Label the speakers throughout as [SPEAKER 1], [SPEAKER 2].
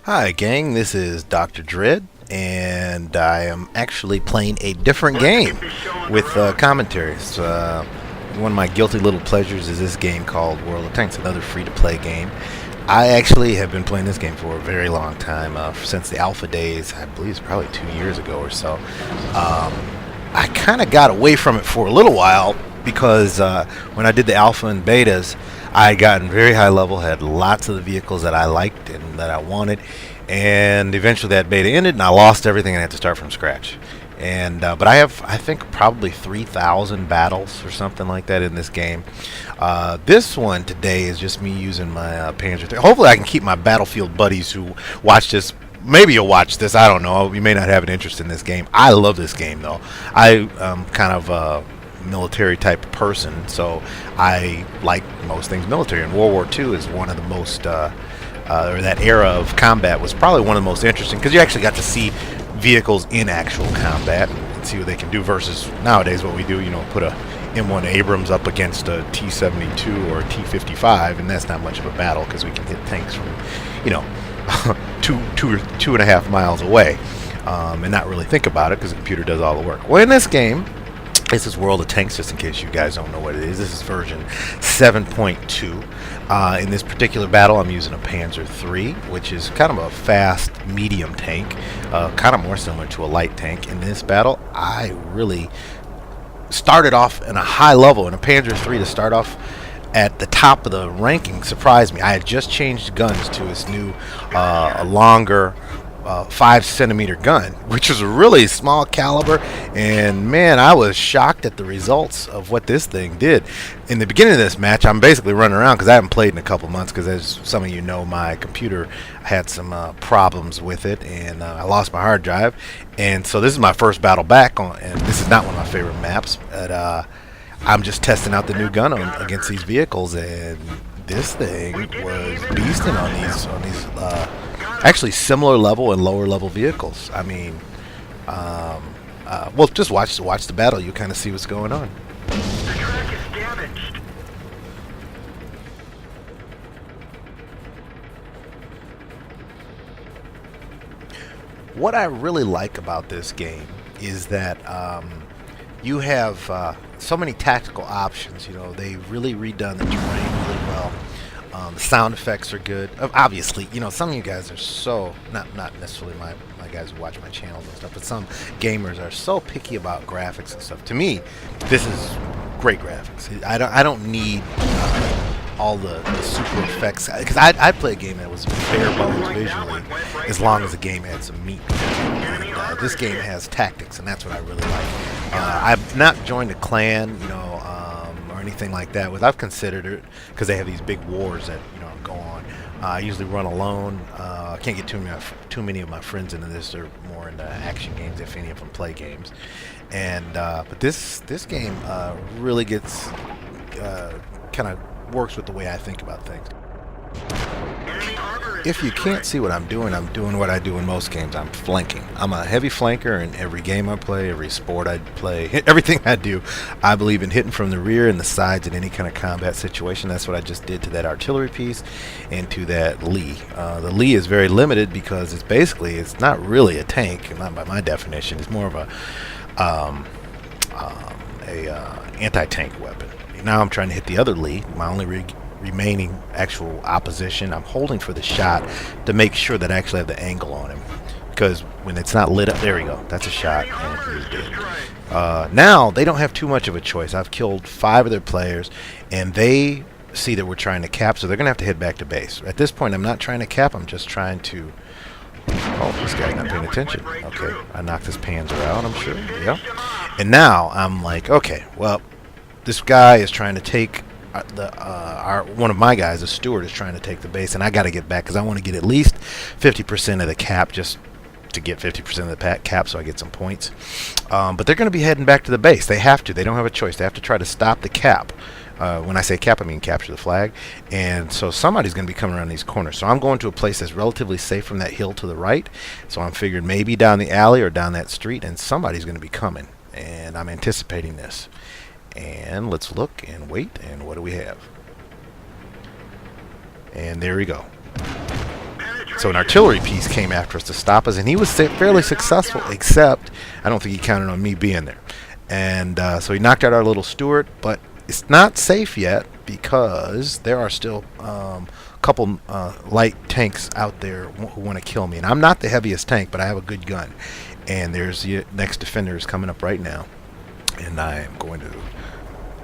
[SPEAKER 1] Hi, gang. This is Dr. Dread, and I am actually playing a different game with commentaries. One of my guilty little pleasures is this game called World of Tanks, another free-to-play game. I actually have been playing this game for a very long time, since the alpha days. I believe it's probably 2 years ago or so. I kind of got away from it for a little while because when I did the alpha and betas, I had gotten very high level, had lots of the vehicles that I liked and that I wanted, and eventually that beta ended, and I lost everything and had to start from scratch. And but I think probably 3,000 battles or something like that in this game. This one today is just me using my Panzer III. Hopefully, I can keep my Battlefield buddies who watch this. Maybe you'll watch this. I don't know. You may not have an interest in this game. I love this game though. I kind of military type person, so I like most things military. And World War II is one of the most, or that era of combat was probably one of the most interesting because you actually got to see vehicles in actual combat and see what they can do versus nowadays what we do. You know, put a M1 Abrams up against a T-72 or a T-55, and that's not much of a battle because we can hit tanks from, you know, two and a half miles away, and not really think about it because the computer does all the work. Well, in this game, this is World of Tanks, just in case you guys don't know what it is. This is version 7.2. In this particular battle, I'm using a Panzer III, which is kind of a fast, medium tank, kind of more similar to a light tank. In this battle, I really started off in a high level, in a Panzer III to start off at the top of the ranking surprised me. I had just changed guns to its new, longer 5 centimeter gun, which was a really small caliber, and man, I was shocked at the results of what this thing did. In the beginning of this match, I'm basically running around because I haven't played in a couple months because, as some of you know, my computer had some problems with it, and I lost my hard drive, and so this is my first battle back on, and this is not one of my favorite maps, but I'm just testing out the new gun against these vehicles, and this thing was beasting on these actually similar level and lower level vehicles. I mean, well, just watch the battle. You kind of see what's going on.
[SPEAKER 2] The track is damaged.
[SPEAKER 1] What I really like about this game is that you have so many tactical options. You know, they really redone the terrain really well. The sound effects are good. Obviously, you know, some of you guys are so not necessarily my guys who watch my channels and stuff, but some gamers are so picky about graphics and stuff. To me, this is great graphics. I don't need all the super effects because I play a game that was bare bones visually, as long as the game had some meat. And this game has tactics, and that's what I really like. I've not joined a clan, you know, or anything like that. I've considered it because they have these big wars that, you know, go on. I usually run alone. I can't get too many of my friends into this. They're more into action games, if any of them play games. And but this game really gets kind of works with the way I think about things. If you can't see what I'm doing what I do in most games. I'm flanking. I'm a heavy flanker in every game I play, every sport I play, everything I do. I believe in hitting from the rear and the sides in any kind of combat situation. That's what I just did to that artillery piece and to that Lee. The Lee is very limited because it's not really a tank, not by my definition. It's more of a anti-tank weapon. Now I'm trying to hit the other Lee, my only remaining actual opposition. I'm holding for the shot to make sure that I actually have the angle on him, because when it's not lit up, there we go, that's a shot, and he's dead. Now they don't have too much of a choice. I've killed 5 of their players, and they see that we're trying to cap, so they're gonna have to head back to base. At this point, I'm not trying to cap, I'm just trying to... Oh, this guy's not paying attention. Okay, I knocked this Panzer out, I'm sure. Yeah. And now I'm like, okay, well, this guy is trying to take one of my guys, a steward, is trying to take the base, and I got to get back because I want to get at least 50% of the cap, just to get 50% of the cap so I get some points. But they're going to be heading back to the base. They have to. They don't have a choice. They have to try to stop the cap. When I say cap, I mean capture the flag. And so somebody's going to be coming around these corners. So I'm going to a place that's relatively safe from that hill to the right. So I'm figuring maybe down the alley or down that street, and somebody's going to be coming. And I'm anticipating this. And let's look and wait, and what do we have? And there we go. So an artillery piece came after us to stop us, and he was fairly successful, except I don't think he counted on me being there. And so he knocked out our little Stuart, but it's not safe yet because there are still a couple light tanks out there who want to kill me. And I'm not the heaviest tank, but I have a good gun. And there's the next defender is coming up right now. And I am going to...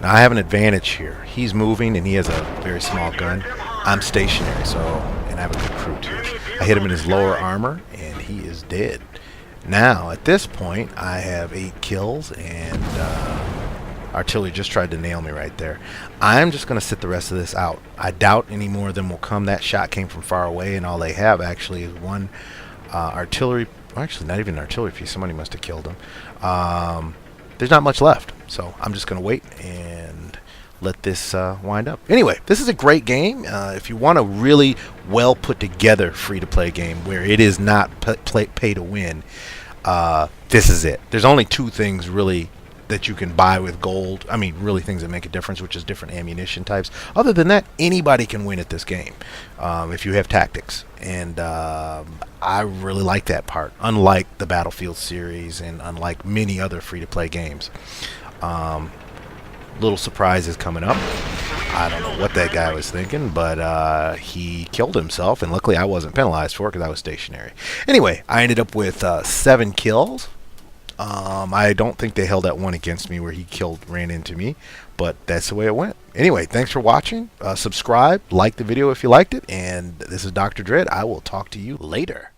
[SPEAKER 1] Now I have an advantage here. He's moving, and he has a very small gun. I'm stationary, so... And I have a good crew, too. I hit him in his lower armor, and he is dead. Now, at this point, I have 8 kills, and artillery just tried to nail me right there. I'm just going to sit the rest of this out. I doubt any more of them will come. That shot came from far away, and all they have actually is one artillery... Well, actually, not even an artillery piece. Somebody must have killed him. There's not much left, so I'm just going to wait and let this wind up. Anyway, this is a great game. If you want a really well put together free-to-play game where it is not pay to win, this is it. There's only 2 things really that you can buy with gold. I mean, really things that make a difference, which is different ammunition types. Other than that, anybody can win at this game if you have tactics. And I really like that part, unlike the Battlefield series and unlike many other free-to-play games. Little surprises coming up. I don't know what that guy was thinking, but he killed himself, and luckily I wasn't penalized for it because I was stationary. Anyway, I ended up with 7 kills. I don't think they held that one against me where he ran into me, but that's the way it went. Anyway, thanks for watching. Subscribe, like the video if you liked it, and this is Dr. Dread. I will talk to you later.